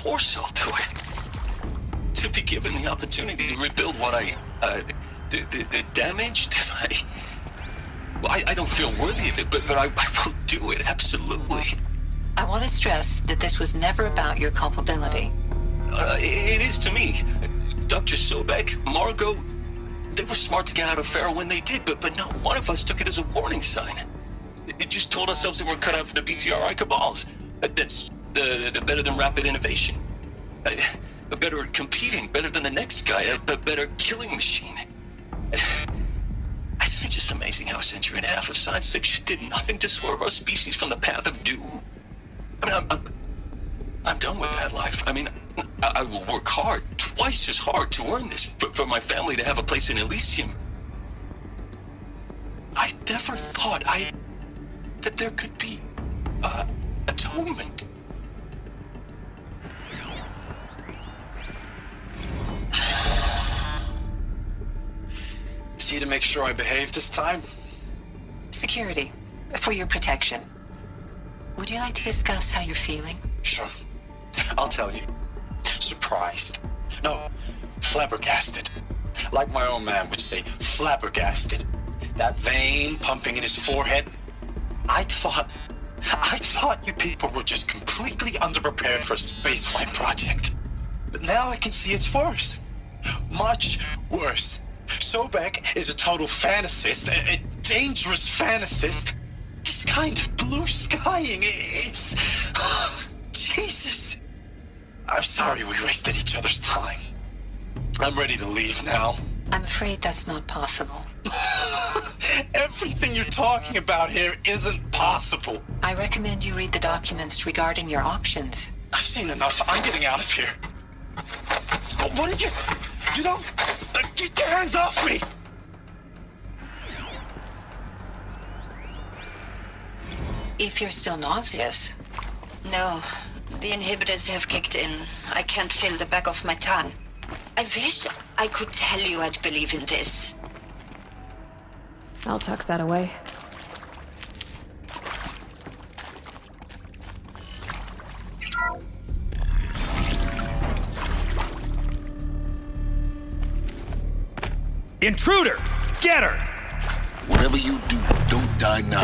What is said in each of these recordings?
foresight to it. To be given the opportunity to rebuild what the damage that I don't feel worthy of it, but I will do it, absolutely. I want to stress that this was never about your culpability. It is to me. Dr. Sobek, Margot, they were smart to get out of Pharaoh when they did, but not one of us took it as a warning sign. It just told ourselves that we're cut out for the BTRI cabals. That's the better than rapid innovation. Better at competing, better than the next guy, a better killing machine. It's just amazing how a century and a half of science fiction did nothing to swerve our species from the path of doom. I mean, I'm done with that life. I mean, I will work hard, twice as hard to earn this, for my family to have a place in Elysium. I never thought that there could be, atonement. Is he to make sure I behave this time? Security, for your protection. Would you like to discuss how you're feeling? Sure. I'll tell you. Surprised. No, flabbergasted. Like my own man would say, flabbergasted. That vein pumping in his forehead. I thought you people were just completely underprepared for a spaceflight project. But now I can see it's worse. Much worse. Sobek is a total fantasist, a dangerous fantasist. This kind of blue skying, it's... Jesus. I'm sorry we wasted each other's time. I'm ready to leave now. I'm afraid that's not possible. Everything you're talking about here isn't possible. I recommend you read the documents regarding your options. I've seen enough. I'm getting out of here. What are you... You don't... Get your hands off me! If you're still nauseous. No, the inhibitors have kicked in. I can't feel the back of my tongue. I wish I could tell you I'd believe in this. I'll tuck that away. Intruder! Get her! Whatever you do, don't die now.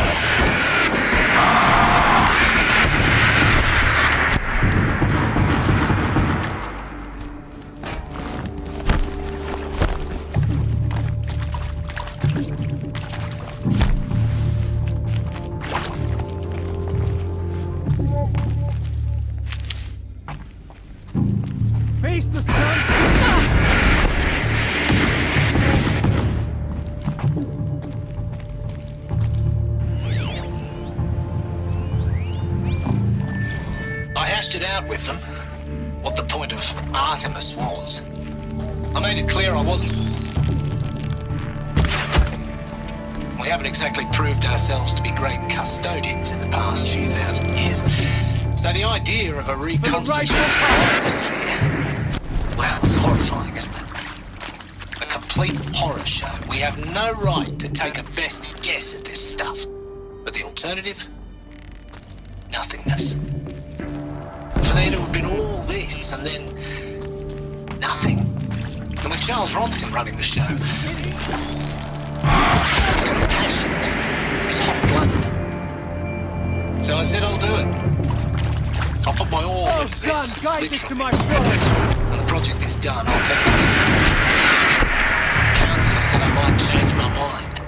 Face the sun! I hashed it out with them, what the point of Artemis was. I made it clear I wasn't. We haven't exactly proved ourselves to be great custodians in the past few thousand years. So the idea of a reconstituted atmosphere, well, it's horrifying, isn't it? A complete horror show. We have no right to take a best guess at this stuff. But the alternative? Nothingness. For there to have been all this, and then nothing. And with Charles Ronson running the show, he's got passions. He's hot-blooded. So I said I'll do it. I'll put my all into this, son, guide this to my literally. When the project is done, I'll take it. Counselor said I might change my mind.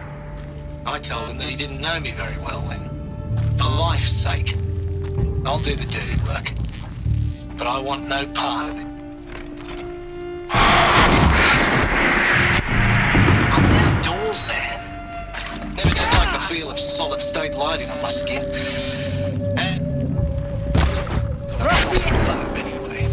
I told him that he didn't know me very well then. For life's sake, I'll do the dirty work. But I want no part of it. I'm an outdoors man. Never did like the feel of solid state lighting on my skin. And I'm globe anyway.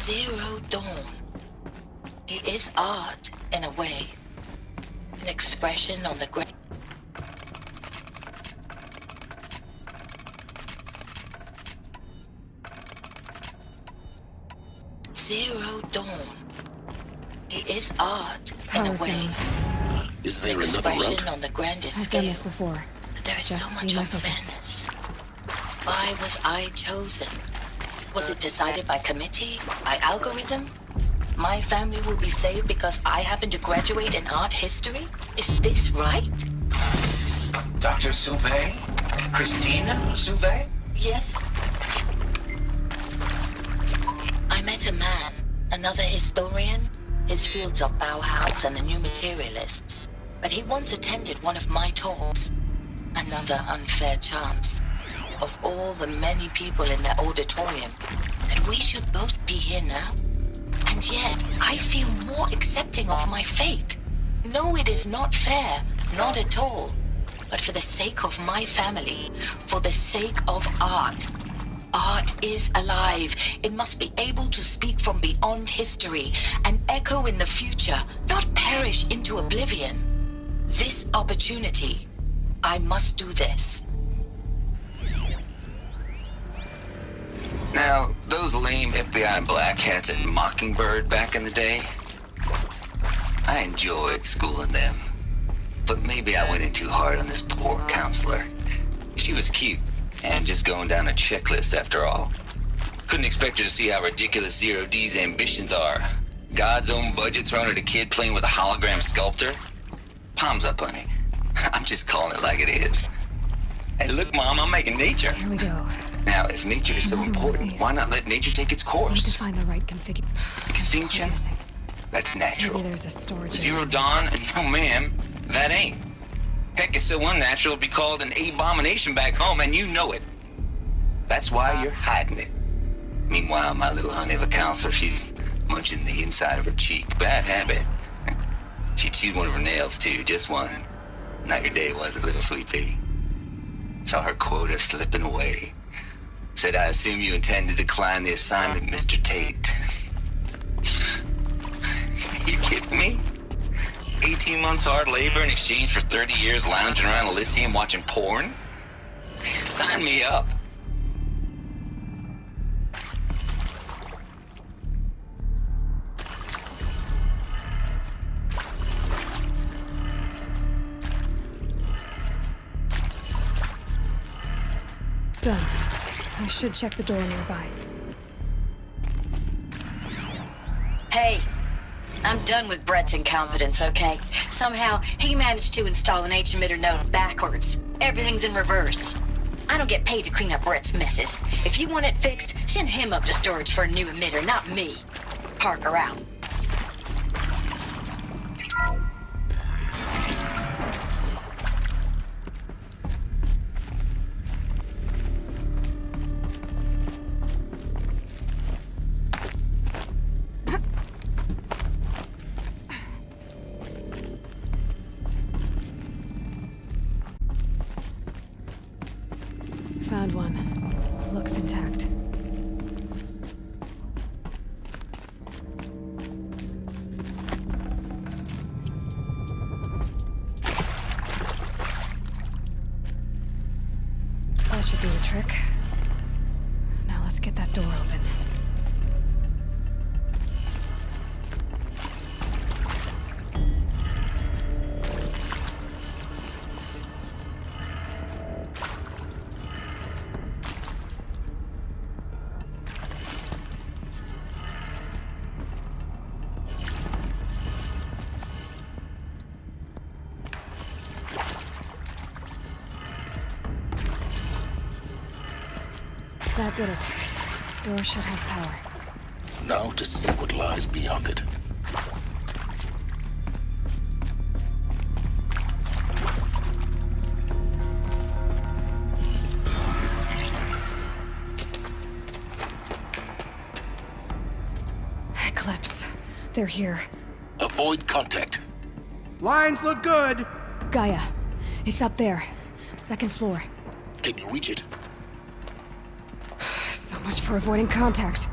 Zero Dawn. He is art, in a way. An expression on the ground. Zero Dawn. He is art, in a Power's way. down. Is there another Expression route? on the grandest I've done scale. this before. But there is Just so be much my focus. unfairness. Why was I chosen? Was it decided by committee? By algorithm? My family will be saved because I happen to graduate in art history? Is this right? Dr. Sauvé? Christina Sauvé? Yes. I met a man, another historian. His fields are Bauhaus and the New Materialists. But he once attended one of my talks. Another unfair chance. Of all the many people in that auditorium, that we should both be here now. And yet, I feel more accepting of my fate. No, it is not fair, not at all. But for the sake of my family, for the sake of art. Art is alive. It must be able to speak from beyond history and echo in the future, not perish into oblivion. This opportunity, I must do this. Now, those lame FBI black hats at Mockingbird back in the day, I enjoyed schooling them. But maybe I went in too hard on this poor counselor. She was cute, and just going down a checklist after all. Couldn't expect her to see how ridiculous Zero D's ambitions are. God's own budget thrown at a kid playing with a hologram sculptor? Palms up, honey. I'm just calling it like it is. Hey, look, Mom, I'm making nature. Here we go. Now, if nature is so Another one of important, these. why not let nature take its I need to course? find the right configuration. Extinction? Missing. That's natural. Maybe there's a storage Zero area. Dawn? No, ma'am. That ain't. Heck, it's so unnatural to be called an abomination back home, and you know it. That's why you're hiding it. Meanwhile, my little honey of a counselor, she's munching the inside of her cheek. Bad habit. She chewed one of her nails, too. Just one. Not your day, was it, little sweet pea? Saw her quota slipping away. Said, I assume you intend to decline the assignment, Mr. Tate. You kidding me? 18 months hard labor in exchange for 30 years lounging around Elysium watching porn? Sign me up. Done. I should check the door nearby. Hey, I'm done with Brett's incompetence, okay? Somehow, he managed to install an H-emitter node backwards. Everything's in reverse. I don't get paid to clean up Brett's messes. If you want it fixed, send him up to storage for a new emitter, not me. Parker out. Found one. Looks intact. That should do the trick. Now let's get that door open. That did it. Door should have power. Now to see what lies beyond it. Eclipse. They're here. Avoid contact. Lines look good. Gaia. It's up there. Second floor. Can you reach it? So much for avoiding contact.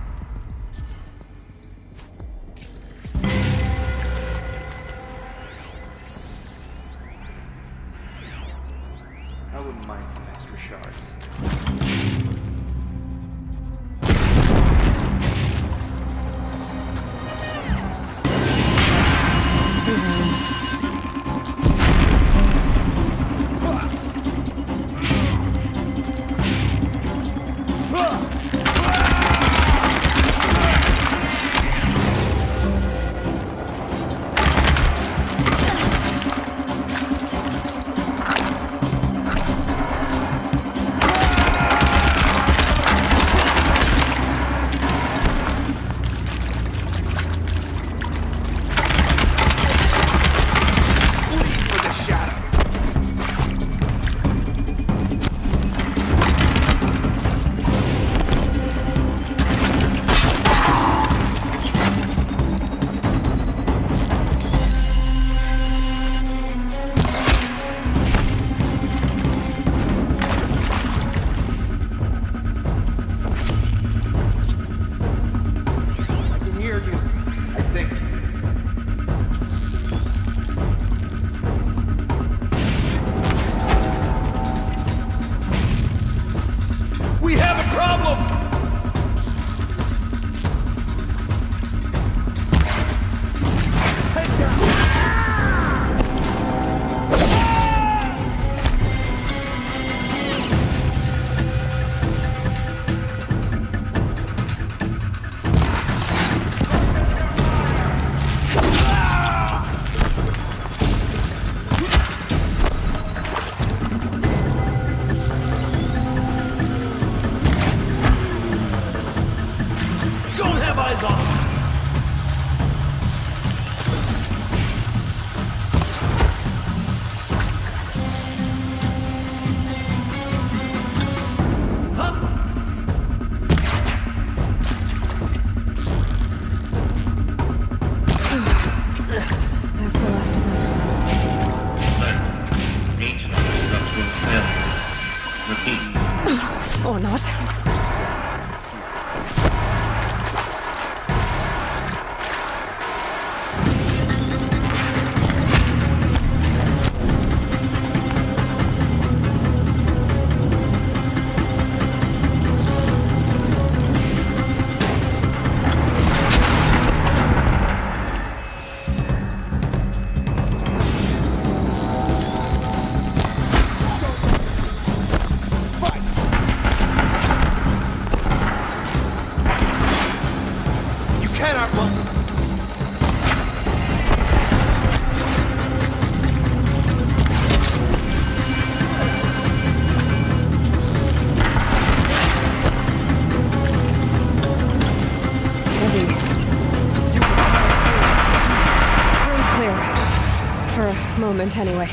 moment, anyway.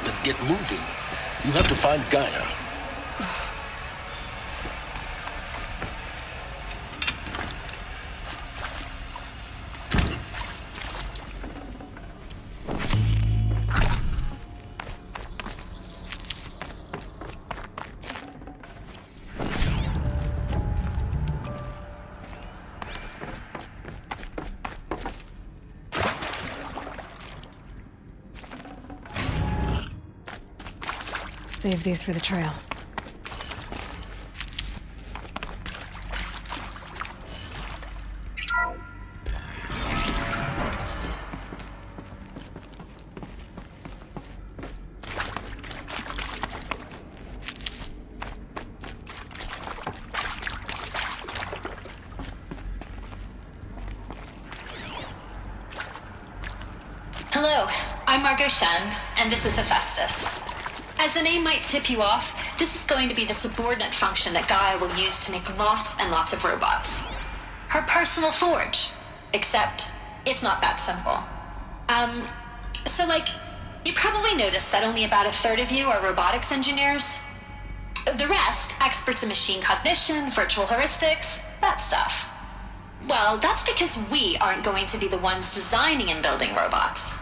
Then get moving. You have to find Gaia. Save these for the trail. Hello, I'm Margot Shen, and this is Hephaestus. As the name might tip you off, this is going to be the subordinate function that Gaia will use to make lots and lots of robots. Her personal forge. Except, it's not that simple. You probably noticed that only about a third of you are robotics engineers. The rest, experts in machine cognition, virtual heuristics, that stuff. Well, that's because we aren't going to be the ones designing and building robots.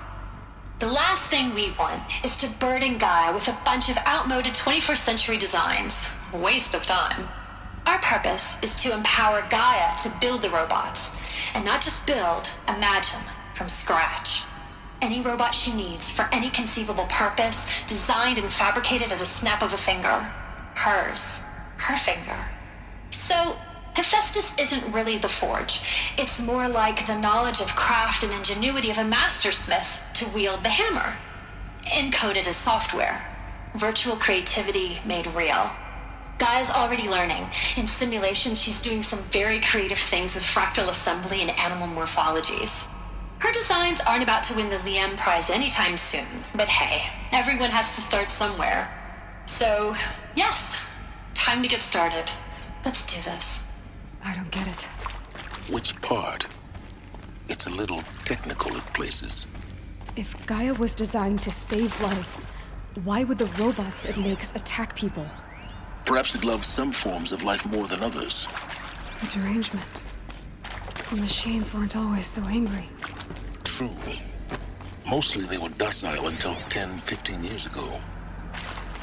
The last thing we want is to burden Gaia with a bunch of outmoded 21st century designs. Waste of time. Our purpose is to empower Gaia to build the robots, and not just build, imagine, from scratch. Any robot she needs for any conceivable purpose, designed and fabricated at a snap of a finger. Hers. Her finger. So, Hephaestus isn't really the forge. It's more like the knowledge of craft and ingenuity of a mastersmith to wield the hammer. Encoded as software. Virtual creativity made real. Gaia's already learning. In simulation, she's doing some very creative things with fractal assembly and animal morphologies. Her designs aren't about to win the Liam Prize anytime soon, but hey, everyone has to start somewhere. So, yes, time to get started. Let's do this. I don't get it. Which part? It's a little technical at places. If Gaia was designed to save life, why would the robots it makes attack people? Perhaps it loves some forms of life more than others. A derangement. The machines weren't always so angry. True. Mostly they were docile until 10, 15 years ago.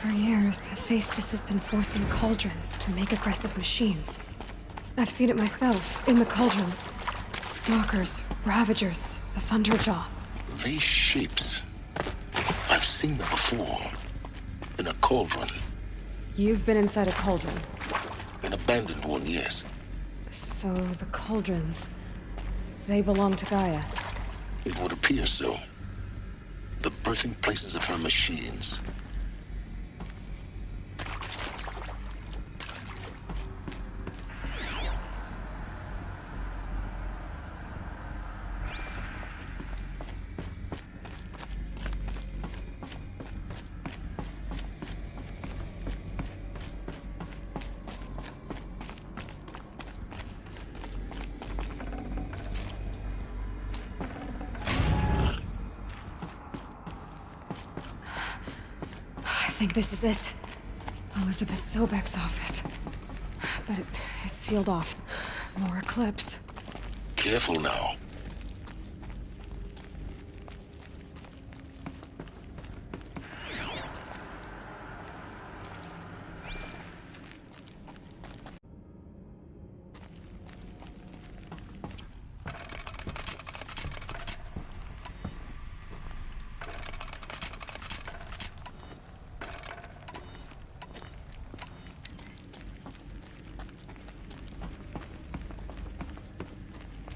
For years, Hephaestus has been forcing cauldrons to make aggressive machines. I've seen it myself, in the cauldrons. Stalkers, Ravagers, the Thunderjaw. These shapes, I've seen them before. In a cauldron. You've been inside a cauldron. An abandoned one, yes. So the cauldrons, they belong to Gaia. It would appear so. The birthing places of her machines. I think this is it. Elizabeth Sobek's office. But it's sealed off. More Eclipse. Careful now.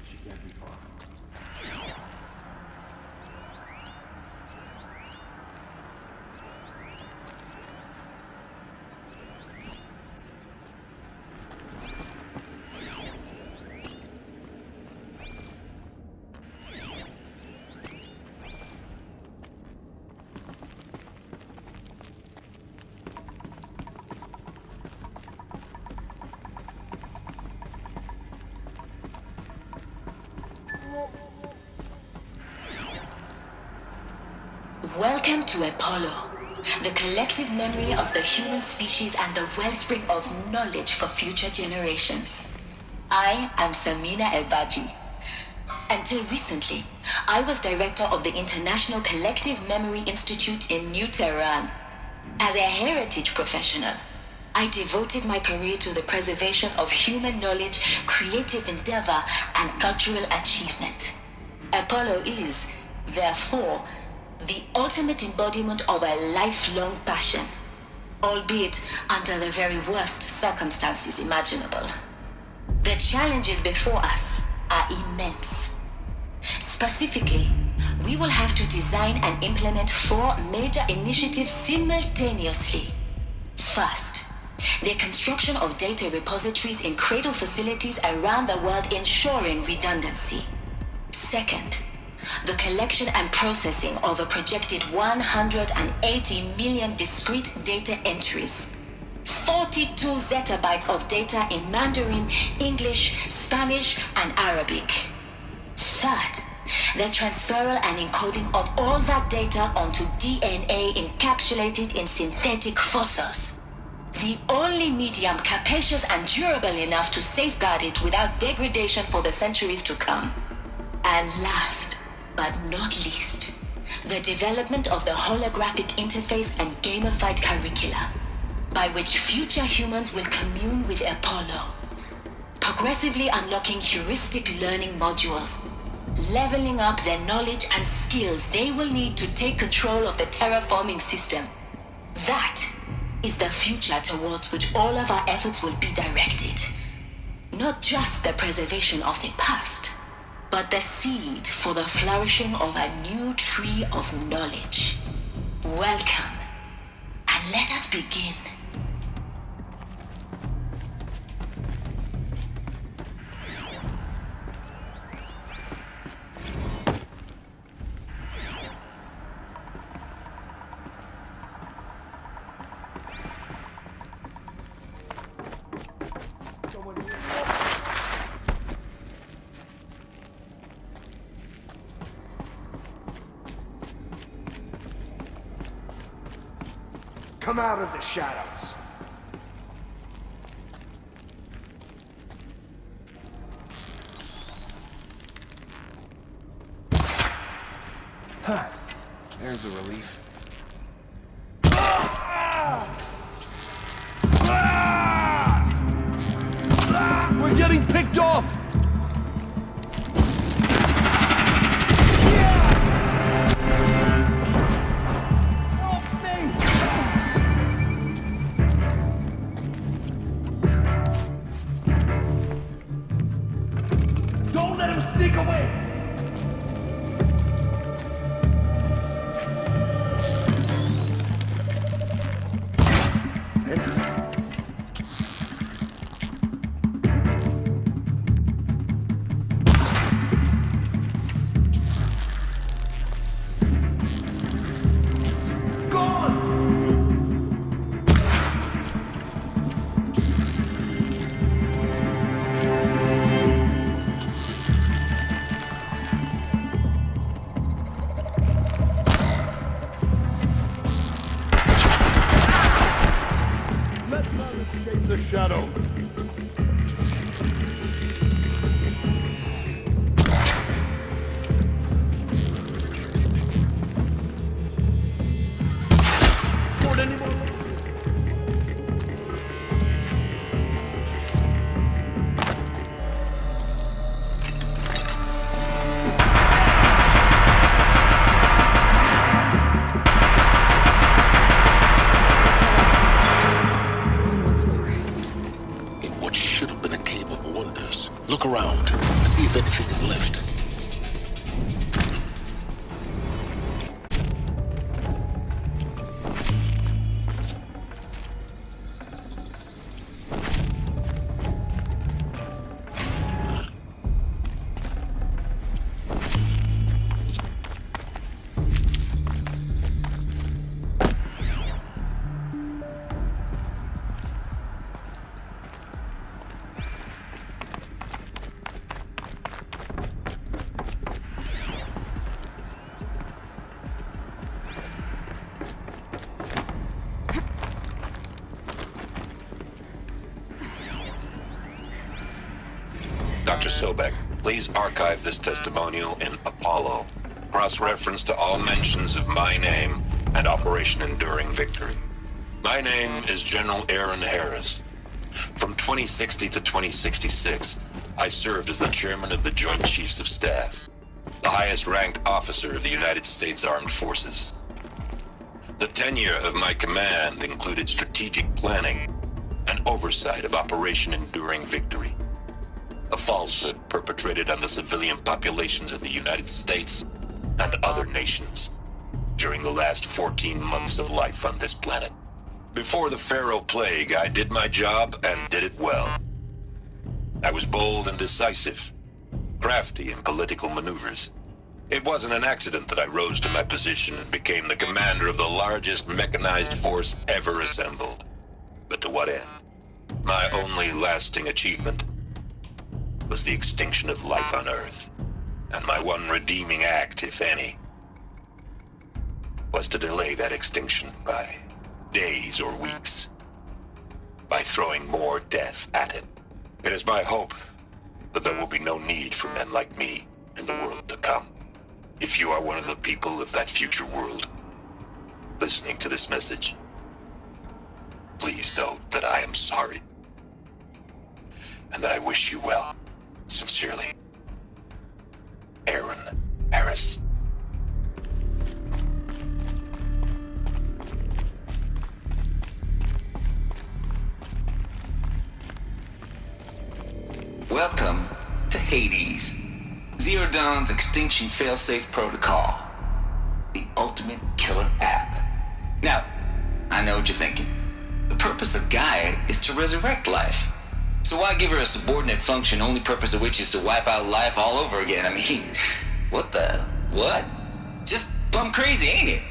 She can't be far. Welcome to Apollo, the collective memory of the human species and the wellspring of knowledge for future generations. I am Samina Ebaji. Until recently, I was director of the International Collective Memory Institute in New Tehran. As a heritage professional, I devoted my career to the preservation of human knowledge, creative endeavor, and cultural achievement. Apollo is, therefore, the ultimate embodiment of a lifelong passion, albeit under the very worst circumstances imaginable. The challenges before us are immense. Specifically, we will have to design and implement 4 major initiatives simultaneously. First, the construction of data repositories in cradle facilities around the world, ensuring redundancy. Second, the collection and processing of a projected 180 million discrete data entries. 42 zettabytes of data in Mandarin, English, Spanish, and Arabic. Third, the transferal and encoding of all that data onto DNA encapsulated in synthetic fossils. The only medium capacious and durable enough to safeguard it without degradation for the centuries to come. And last, but not least, the development of the holographic interface and gamified curricula, by which future humans will commune with Apollo, progressively unlocking heuristic learning modules, leveling up their knowledge and skills they will need to take control of the terraforming system. That is the future towards which all of our efforts will be directed. Not just the preservation of the past, but the seed for the flourishing of a new tree of knowledge. Welcome, and let us begin. Come out of the shadows. Huh. There's a relief. We're getting picked off! Don't let him sneak away! Let's not escape the shadow. Toward anyone? Look around. See if anything is left. Dr. Sobek, please archive this testimonial in Apollo. Cross-reference to all mentions of my name and Operation Enduring Victory. My name is General Aaron Harris. From 2060 to 2066, I served as the chairman of the Joint Chiefs of Staff, the highest-ranked officer of the United States Armed Forces. The tenure of my command included strategic planning and oversight of Operation Enduring Victory, a falsehood perpetrated on the civilian populations of the United States and other nations during the last 14 months of life on this planet. Before the Pharaoh Plague, I did my job and did it well. I was bold and decisive, crafty in political maneuvers. It wasn't an accident that I rose to my position and became the commander of the largest mechanized force ever assembled. But to what end? My only lasting achievement was the extinction of life on Earth. And my one redeeming act, if any, was to delay that extinction by days or weeks, by throwing more death at it. It is my hope that there will be no need for men like me in the world to come. If you are one of the people of that future world listening to this message, please know that I am sorry and that I wish you well. Sincerely, Aaron Harris. Welcome to Hades, Zero Dawn's extinction failsafe protocol, the ultimate killer app. Now, I know what you're thinking. The purpose of Gaia is to resurrect life. So why give her a subordinate function, only purpose of which is to wipe out life all over again? I mean, what? Just plumb crazy, ain't it?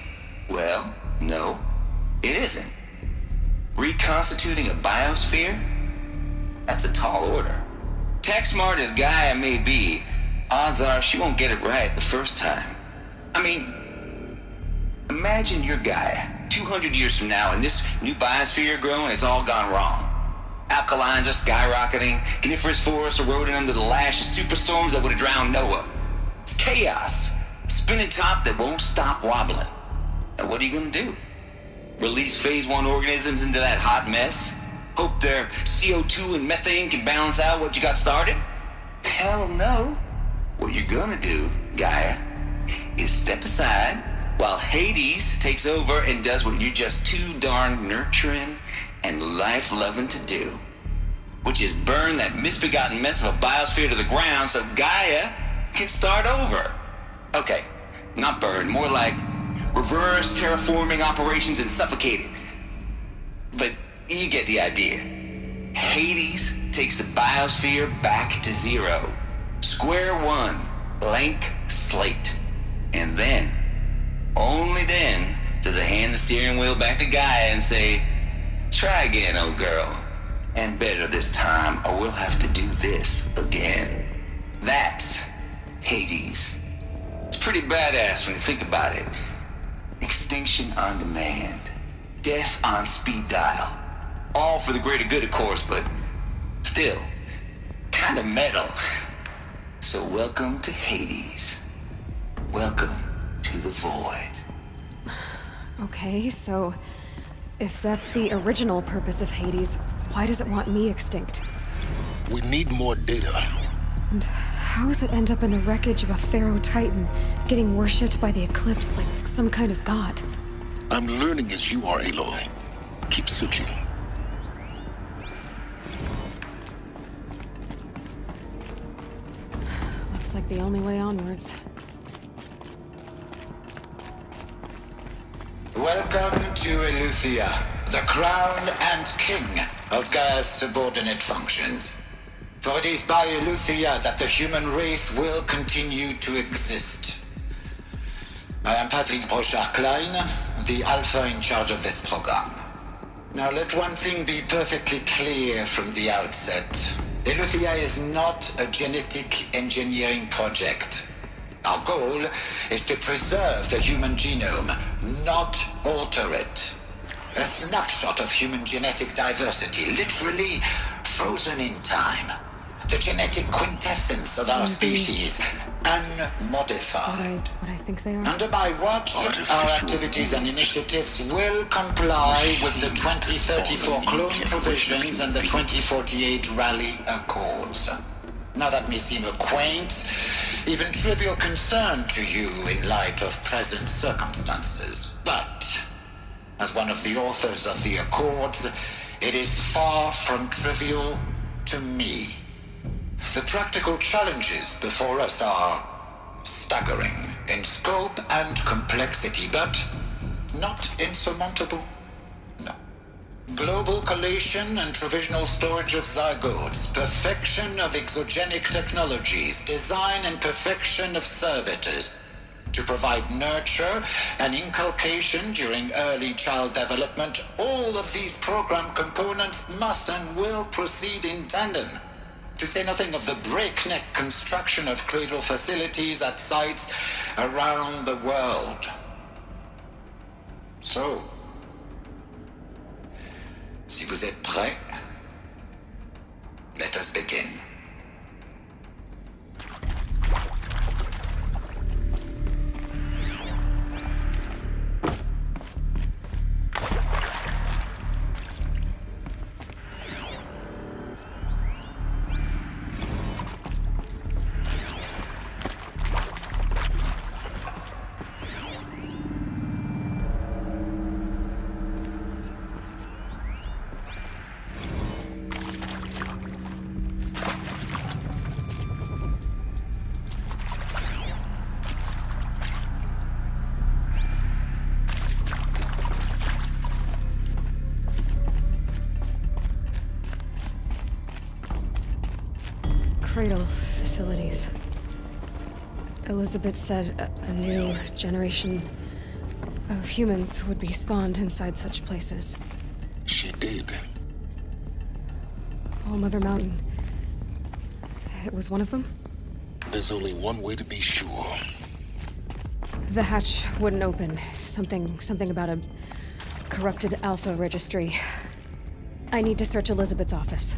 Well, no, it isn't. Reconstituting a biosphere? That's a tall order. Tech smart as Gaia may be, odds are she won't get it right the first time. I mean, imagine you're Gaia, 200 years from now, and this new biosphere growing, it's all gone wrong. Alkalines are skyrocketing, coniferous forests eroding under the lash of superstorms that would have drowned Noah. It's chaos, a spinning top that won't stop wobbling. And what are you gonna do? Release phase 1 organisms into that hot mess? Hope their CO2 and methane can balance out what you got started? Hell no. What you're gonna do, Gaia, is step aside while Hades takes over and does what you're just too darn nurturing and life-loving to do, which is burn that misbegotten mess of a biosphere to the ground so Gaia can start over. Okay, not burn, more like reverse terraforming operations and suffocate it. But you get the idea. Hades takes the biosphere back to zero. Square one, blank slate. And then, only then, does it hand the steering wheel back to Gaia and say, try again, old girl. And better this time, or we'll have to do this again. That's Hades. It's pretty badass when you think about it. Extinction on demand. Death on speed dial. All for the greater good, of course, but still, kind of metal. So welcome to Hades. Welcome to the void. Okay, so if that's the original purpose of Hades, why does it want me extinct? We need more data. And how does it end up in the wreckage of a Pharaoh Titan, getting worshipped by the Eclipse like some kind of god? I'm learning as you are, Aloy. Keep searching. Looks like the only way onwards. Welcome to Eleuthia, the crown and king of Gaia's subordinate functions. For it is by Eleuthia that the human race will continue to exist. I am Patrick Brochard-Klein, the Alpha in charge of this program. Now let one thing be perfectly clear from the outset. Eleuthia is not a genetic engineering project. Our goal is to preserve the human genome, not alter it. A snapshot of human genetic diversity, literally frozen in time. The genetic quintessence of our species, unmodified. What I think they are. Under my watch, our activities and initiatives will comply with the 2034 clone provisions and the 2048 Rally Accords. Now that may seem a quaint, even trivial concern to you in light of present circumstances, but as one of the authors of the Accords, it is far from trivial to me. The practical challenges before us are staggering in scope and complexity, but not insurmountable. No. Global collation and provisional storage of zygotes, perfection of exogenic technologies, design and perfection of servitors, to provide nurture and inculcation during early child development. All of these program components must and will proceed in tandem. To say nothing of the breakneck construction of cradle facilities at sites around the world. So, si vous êtes prêts, let us begin. Cradle facilities. Elizabeth said a new generation of humans would be spawned inside such places. She did. All Mother Mountain. It was one of them? There's only one way to be sure. The hatch wouldn't open. Something about a corrupted Alpha registry. I need to search Elizabeth's office.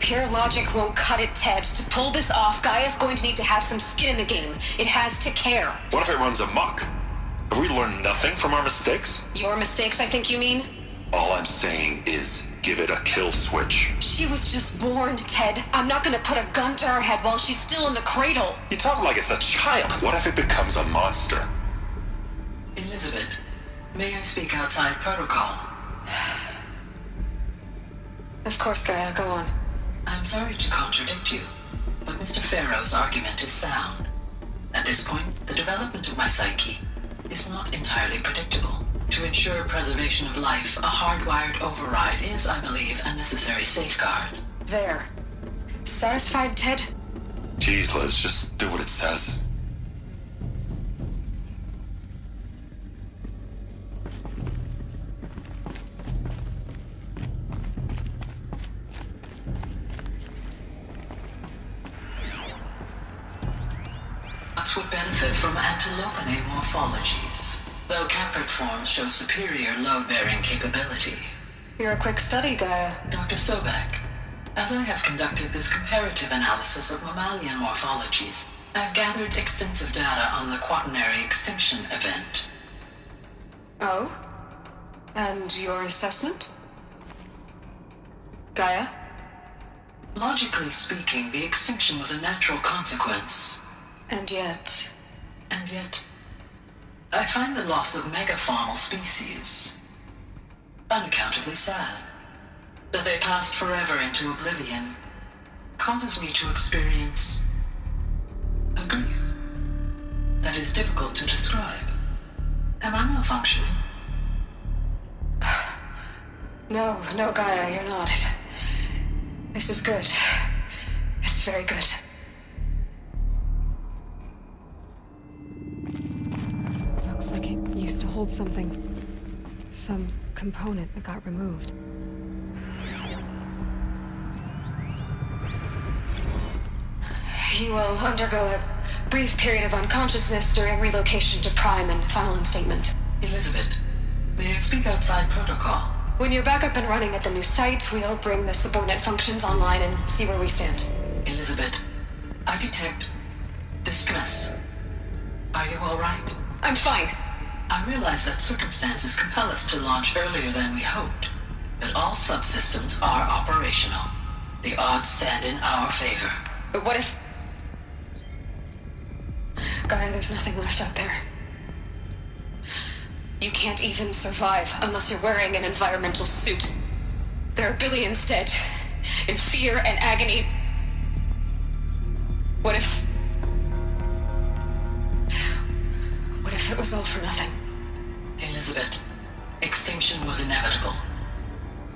Pure logic won't cut it, Ted. To pull this off, Gaia's going to need to have some skin in the game. It has to care. What if it runs amok? Have we learned nothing from our mistakes? Your mistakes, I think you mean? All I'm saying is give it a kill switch. She was just born, Ted. I'm not gonna put a gun to her head while she's still in the cradle. You talk like it's a child. What if it becomes a monster? Elizabeth, may I speak outside protocol? Of course, Gaia, go on. I'm sorry to contradict you, but Mr. Farrow's argument is sound. At this point, the development of my psyche is not entirely predictable. To ensure preservation of life, a hardwired override is, I believe, a necessary safeguard. There. Satisfied, Ted? Jeez, Liz, just do what it says. Would benefit from antilopinae morphologies, though Caprid forms show superior load-bearing capability. You're a quick study, Gaia. Dr. Sobek, as I have conducted this comparative analysis of mammalian morphologies, I've gathered extensive data on the quaternary extinction event. Oh? And your assessment? Gaia? Logically speaking, the extinction was a natural consequence. And yet, I find the loss of megafaunal species unaccountably sad. That they passed forever into oblivion causes me to experience a grief that is difficult to describe. Am I malfunctioning? No, Gaia, you're not. This is good. It's very good. Looks like it used to hold something. Some component that got removed. You will undergo a brief period of unconsciousness during relocation to Prime and final instatement. Elizabeth, may I speak outside protocol? When you're back up and running at the new site, we'll bring the subordinate functions online and see where we stand. Elizabeth, I detect distress. Are you all right? I'm fine. I realize that circumstances compel us to launch earlier than we hoped, but all subsystems are operational. The odds stand in our favor. But what if... Gaia, there's nothing left out there. You can't even survive unless you're wearing an environmental suit. There are billions dead, in fear and agony. What if it was all for nothing? Elizabeth, extinction was inevitable.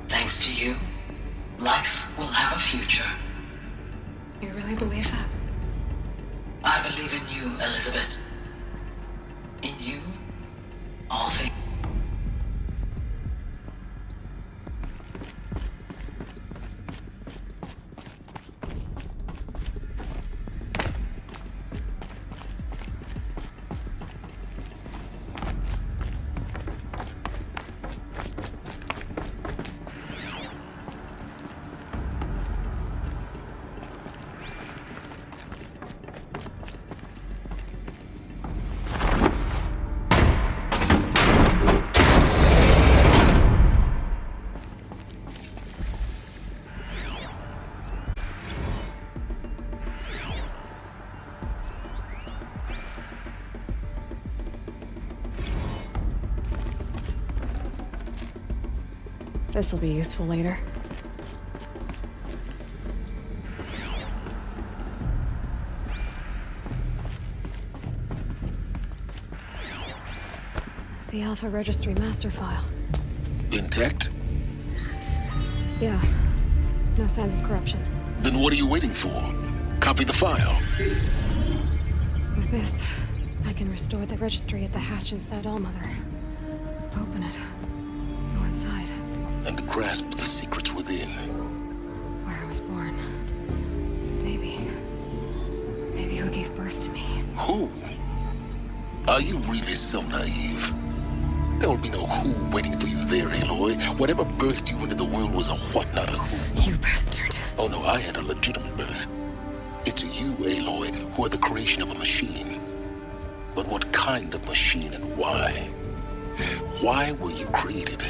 Thanks to you, life will have a future. You really believe that? I believe in you, Elizabeth. In you, all things. This'll be useful later. The Alpha Registry master file. Intact? Yeah. No signs of corruption. Then what are you waiting for? Copy the file. With this, I can restore the registry at the hatch inside Allmother. Open it. Go inside. And grasp the secrets within. Where I was born. Maybe who gave birth to me. Who? Are you really so naive? There will be no who waiting for you there, Aloy. Whatever birthed you into the world was a what, not a who. You bastard. Oh no, I had a legitimate birth. It's you, Aloy, who are the creation of a machine. But what kind of machine and why? Why were you created?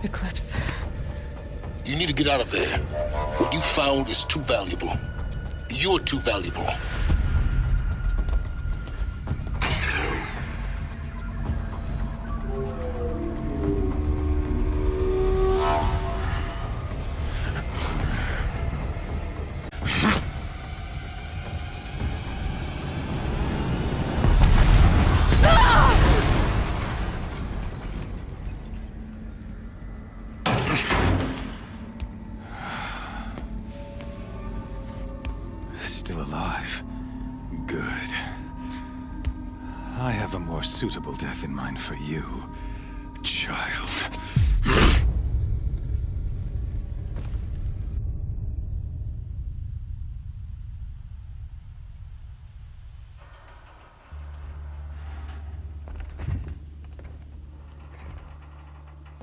Eclipse. You need to get out of there. What you found is too valuable. You're too valuable. Still alive. Good. I have a more suitable death in mind for you, child.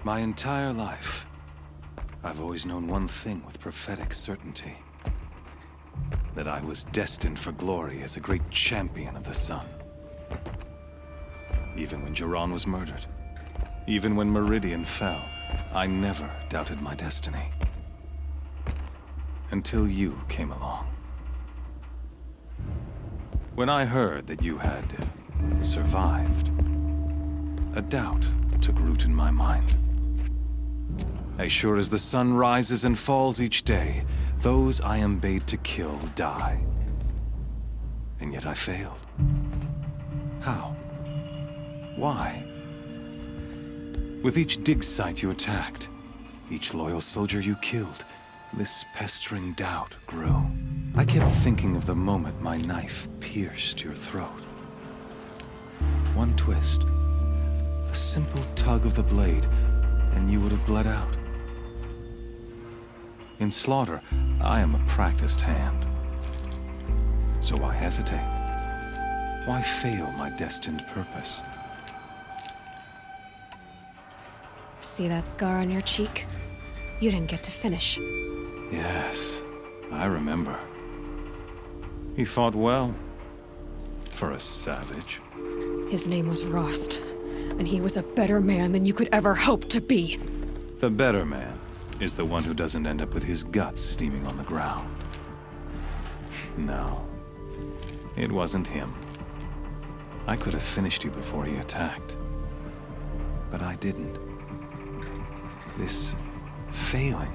My entire life, I've always known one thing with prophetic certainty. That I was destined for glory as a great champion of the sun. Even when Jiran was murdered, even when Meridian fell, I never doubted my destiny. Until you came along. When I heard that you had survived, a doubt took root in my mind. As sure as the sun rises and falls each day, those I am bade to kill die. And yet I failed. How? Why? With each dig site you attacked, each loyal soldier you killed, this pestering doubt grew. I kept thinking of the moment my knife pierced your throat. One twist, a simple tug of the blade, and you would have bled out. In slaughter, I am a practiced hand. So why hesitate? Why fail my destined purpose? See that scar on your cheek? You didn't get to finish. Yes, I remember. He fought well. For a savage. His name was Rost, and he was a better man than you could ever hope to be. The better man is the one who doesn't end up with his guts steaming on the ground. No, it wasn't him. I could have finished you before he attacked. But I didn't. This failing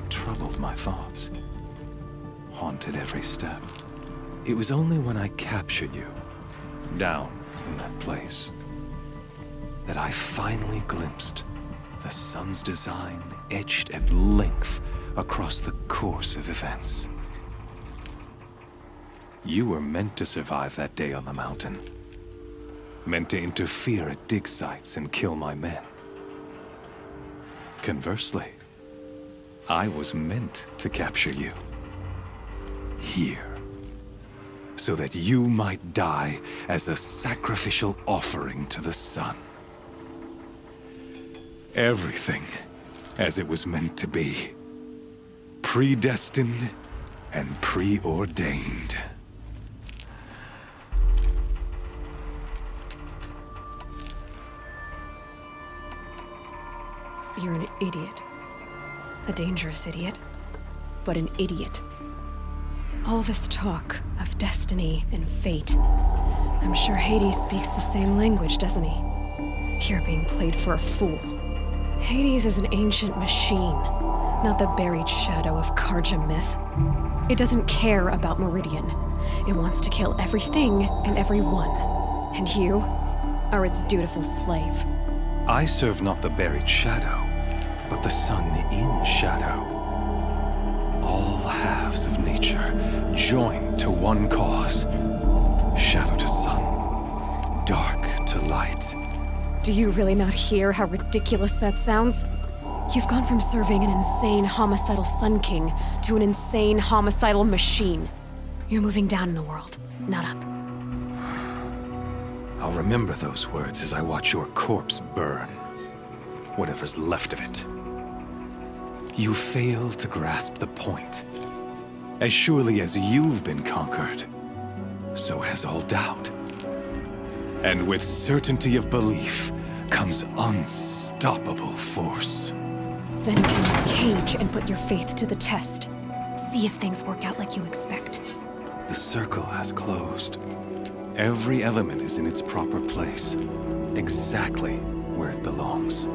troubled my thoughts, haunted every step. It was only when I captured you, down in that place, that I finally glimpsed the sun's design etched at length across the course of events. You were meant to survive that day on the mountain. Meant to interfere at dig sites and kill my men. Conversely, I was meant to capture you. Here. So that you might die as a sacrificial offering to the sun. Everything as it was meant to be. Predestined and preordained. You're an idiot. A dangerous idiot, but an idiot. All this talk of destiny and fate. I'm sure Hades speaks the same language, doesn't he? You're being played for a fool. Hades is an ancient machine, not the buried shadow of Karja myth. It doesn't care about Meridian. It wants to kill everything and everyone. And you are its dutiful slave. I serve not the buried shadow, but the sun in shadow. All halves of nature joined to one cause. Shadow to sun, dark to light. Do you really not hear how ridiculous that sounds? You've gone from serving an insane homicidal Sun King to an insane homicidal machine. You're moving down in the world, not up. I'll remember those words as I watch your corpse burn. Whatever's left of it. You fail to grasp the point. As surely as you've been conquered, so has all doubt. And with certainty of belief comes unstoppable force. Then comes Cage and put your faith to the test. See if things work out like you expect. The circle has closed. Every element is in its proper place, exactly where it belongs.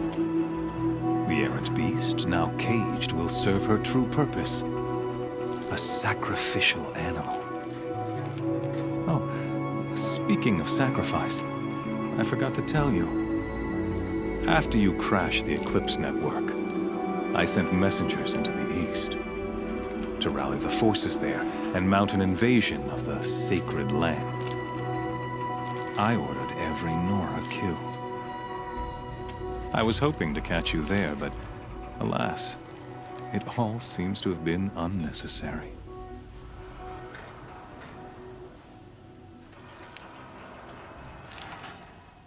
The errant beast, now caged, will serve her true purpose. A sacrificial animal. Oh, speaking of sacrifice, I forgot to tell you. After you crashed the Eclipse network, I sent messengers into the east to rally the forces there and mount an invasion of the sacred land. I ordered every Nora killed. I was hoping to catch you there, but alas, it all seems to have been unnecessary.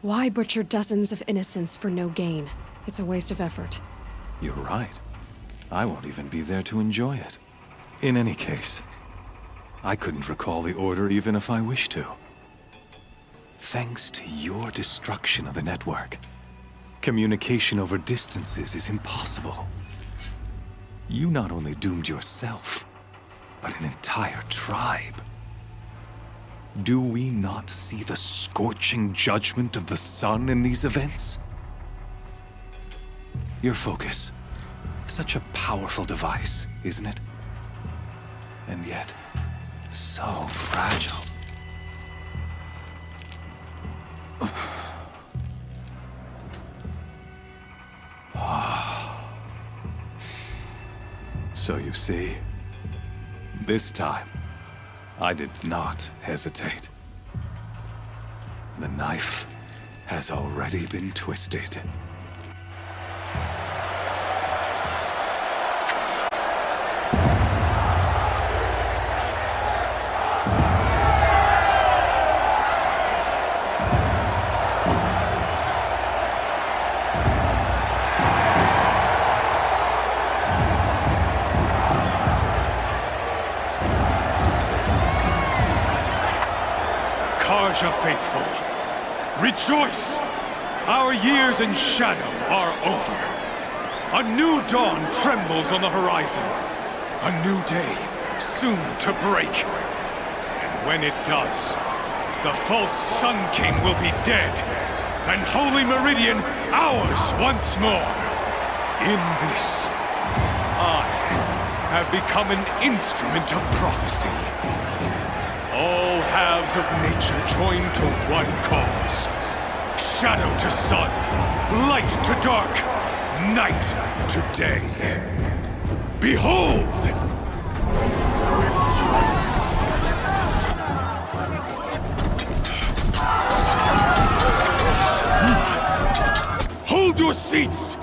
Why butcher dozens of innocents for no gain? It's a waste of effort. You're right. I won't even be there to enjoy it. In any case, I couldn't recall the order even if I wished to. Thanks to your destruction of the network, communication over distances is impossible. You not only doomed yourself, but an entire tribe. Do we not see the scorching judgment of the sun in these events? Your focus, such a powerful device, isn't it? And yet, so fragile. So you see, this time, I did not hesitate. The knife has already been twisted. Karja faithful, rejoice! Our years in shadow are over. A new dawn trembles on the horizon. A new day soon to break. And when it does, the false Sun King will be dead, and Holy Meridian ours once more. In this, I have become an instrument of prophecy. All halves of nature join to one cause. Shadow to sun, light to dark, night to day. Behold! Hold your seats!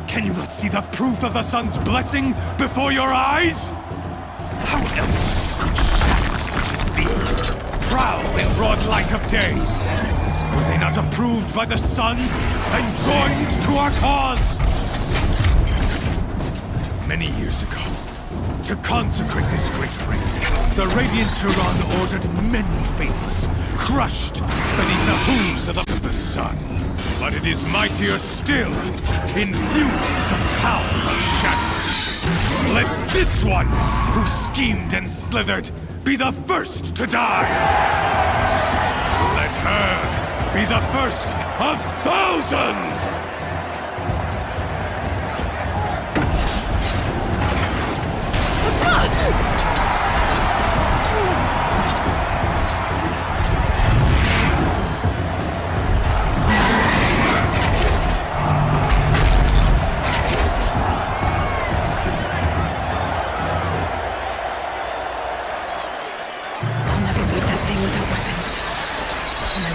Can you not see the proof of the sun's blessing before your eyes? How else could shadows such as these prowl in broad light of day? Were they not approved by the sun and joined to our cause? Many years ago, to consecrate this great ring, the Radiant Turan ordered many faithless, crushed beneath the hooves of the sun. But it is mightier still, infused with the power of shadow. Let this one, who schemed and slithered, be the first to die! Let her be the first of thousands!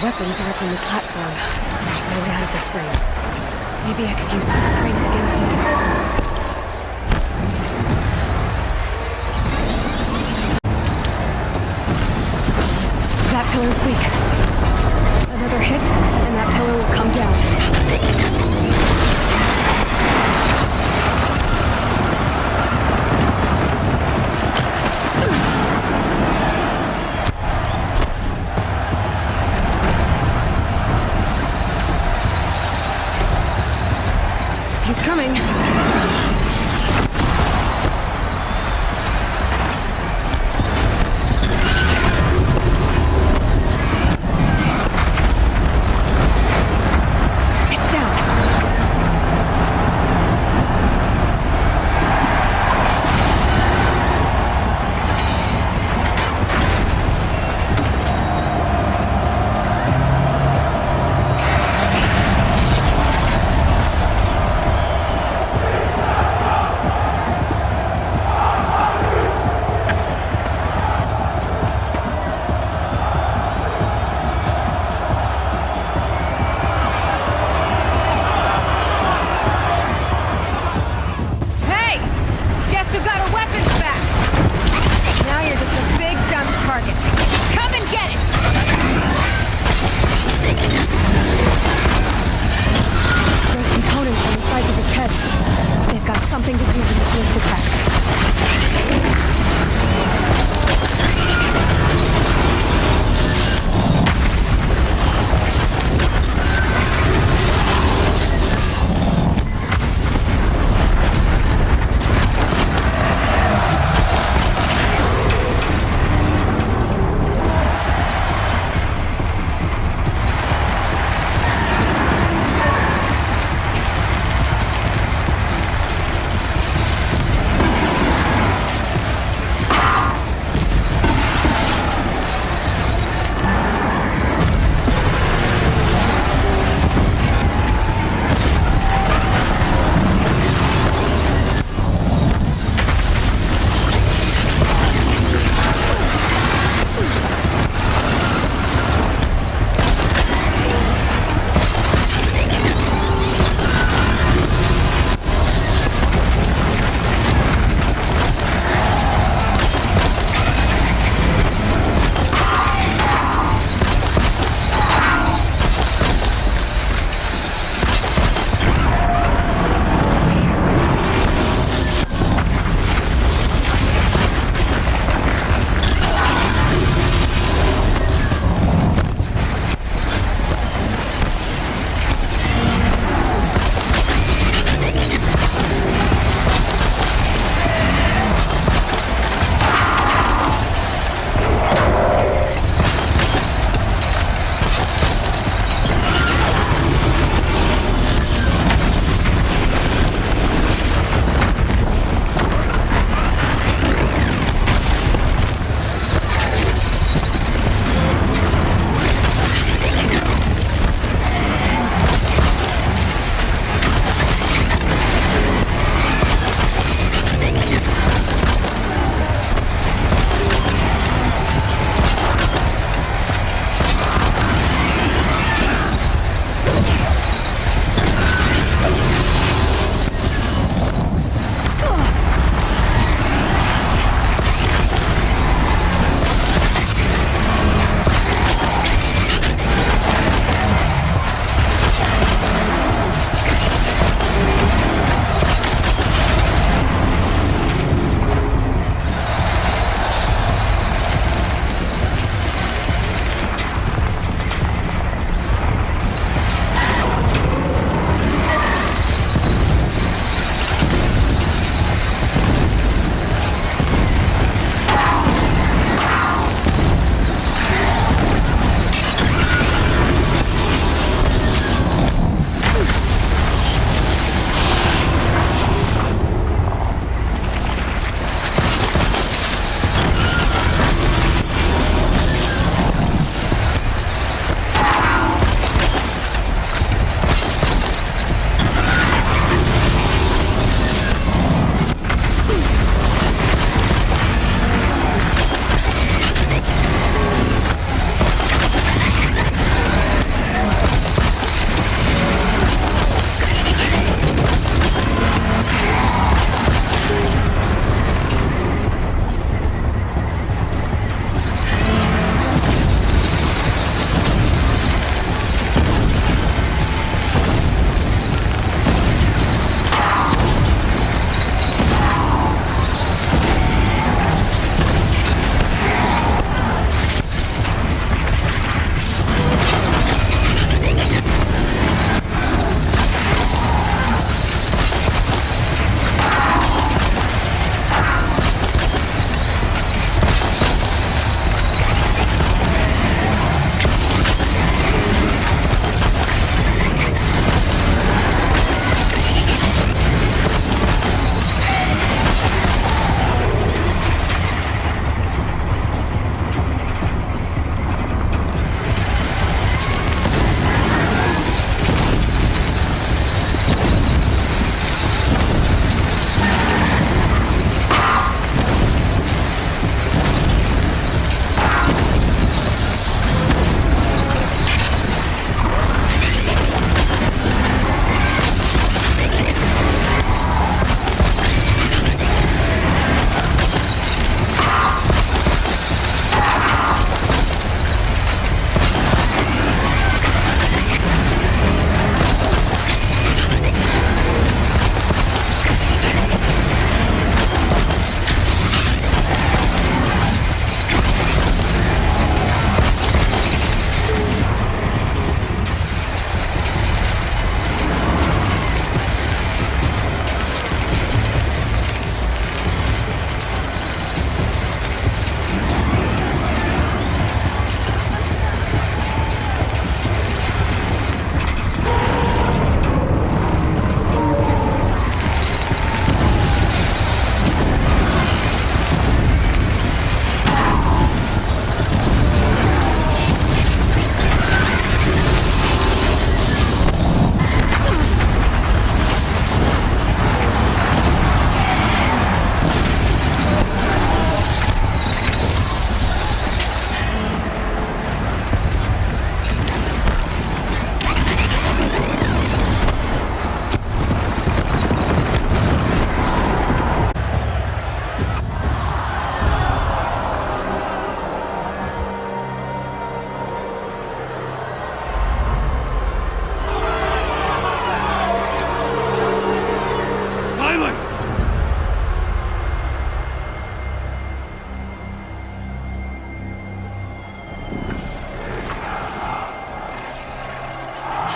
Weapons are up on the platform. There's no way out of this ring. Maybe I could use the strength against it. That pillar's weak. Another hit, and that pillar will come down. He's coming. It's down.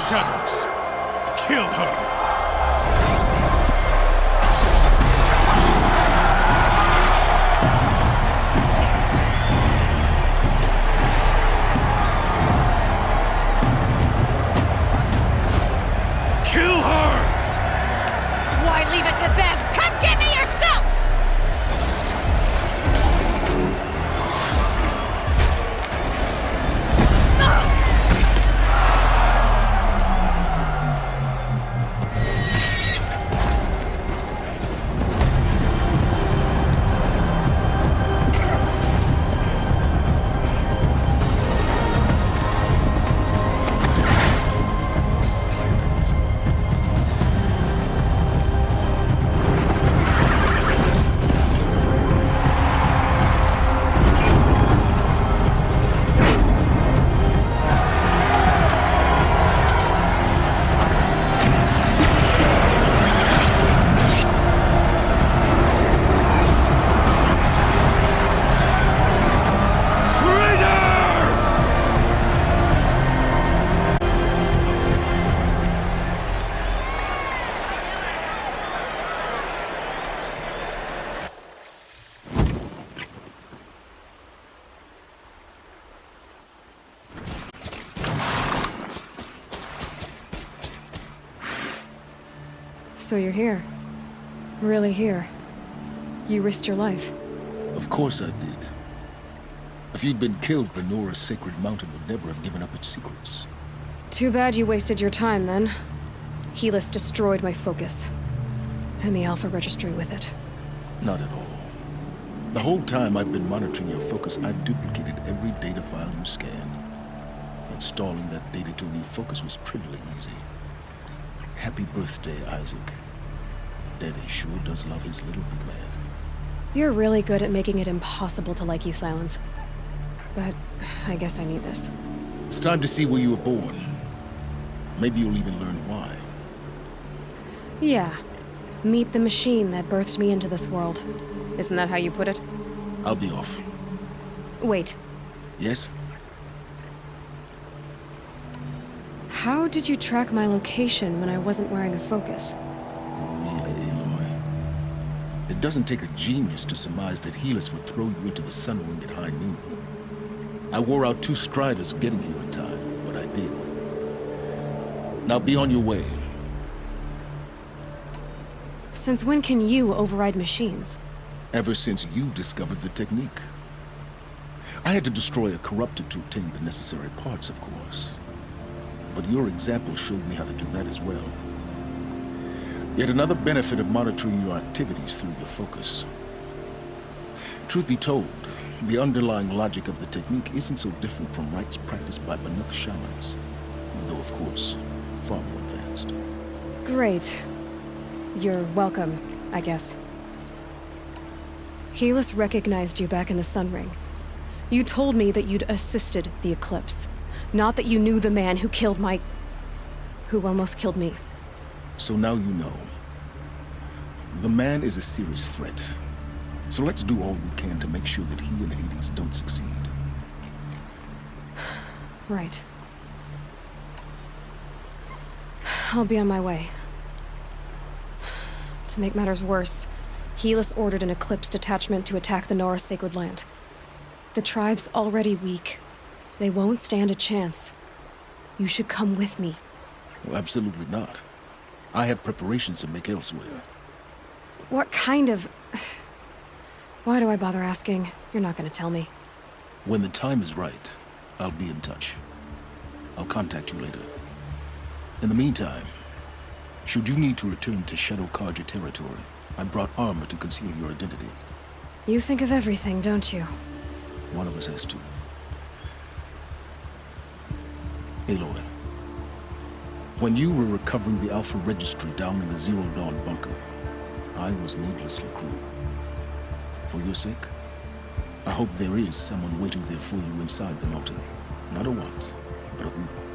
shadows. Kill her. Kill her! Why leave it to them? Come get me yourself! So you're here. Really here. You risked your life. Of course I did. If you'd been killed, the Nora's Sacred Mountain would never have given up its secrets. Too bad you wasted your time, then. Helis destroyed my focus. And the Alpha Registry with it. Not at all. The whole time I've been monitoring your focus, I've duplicated every data file you scanned. Installing that data to a new focus was trivially easy. Happy birthday, Isaac. Daddy sure does love his little big man. You're really good at making it impossible to like you, Silence. But I guess I need this. It's time to see where you were born. Maybe you'll even learn why. Yeah. Meet the machine that birthed me into this world. Isn't that how you put it? I'll be off. Wait. Yes? How did you track my location when I wasn't wearing a focus? Really, Aloy? It doesn't take a genius to surmise that Helis would throw you into the Sun Ring at high noon. I wore out 2 striders getting here in time, but I did. Now be on your way. Since when can you override machines? Ever since you discovered the technique. I had to destroy a corruptor to obtain the necessary parts, of course. But your example showed me how to do that as well. Yet another benefit of monitoring your activities through your focus. Truth be told, the underlying logic of the technique isn't so different from rites practiced by Banuk shamans, though of course, far more advanced. Great. You're welcome, I guess. Helis recognized you back in the Sun Ring. You told me that you'd assisted the Eclipse. Not that you knew the man who killed who almost killed me. So now you know. The man is a serious threat. So let's do all we can to make sure that he and Hades don't succeed. Right. I'll be on my way. To make matters worse, Helis ordered an Eclipse detachment to attack the Nora Sacred Land. The tribe's already weak. They won't stand a chance. You should come with me. Well, absolutely not. I have preparations to make elsewhere. What kind of... Why do I bother asking? You're not gonna tell me. When the time is right, I'll be in touch. I'll contact you later. In the meantime, should you need to return to Shadow Carja territory, I brought armor to conceal your identity. You think of everything, don't you? One of us has to. Aloy, when you were recovering the Alpha Registry down in the Zero Dawn bunker, I was needlessly cruel. For your sake, I hope there is someone waiting there for you inside the mountain. Not a what, but a who.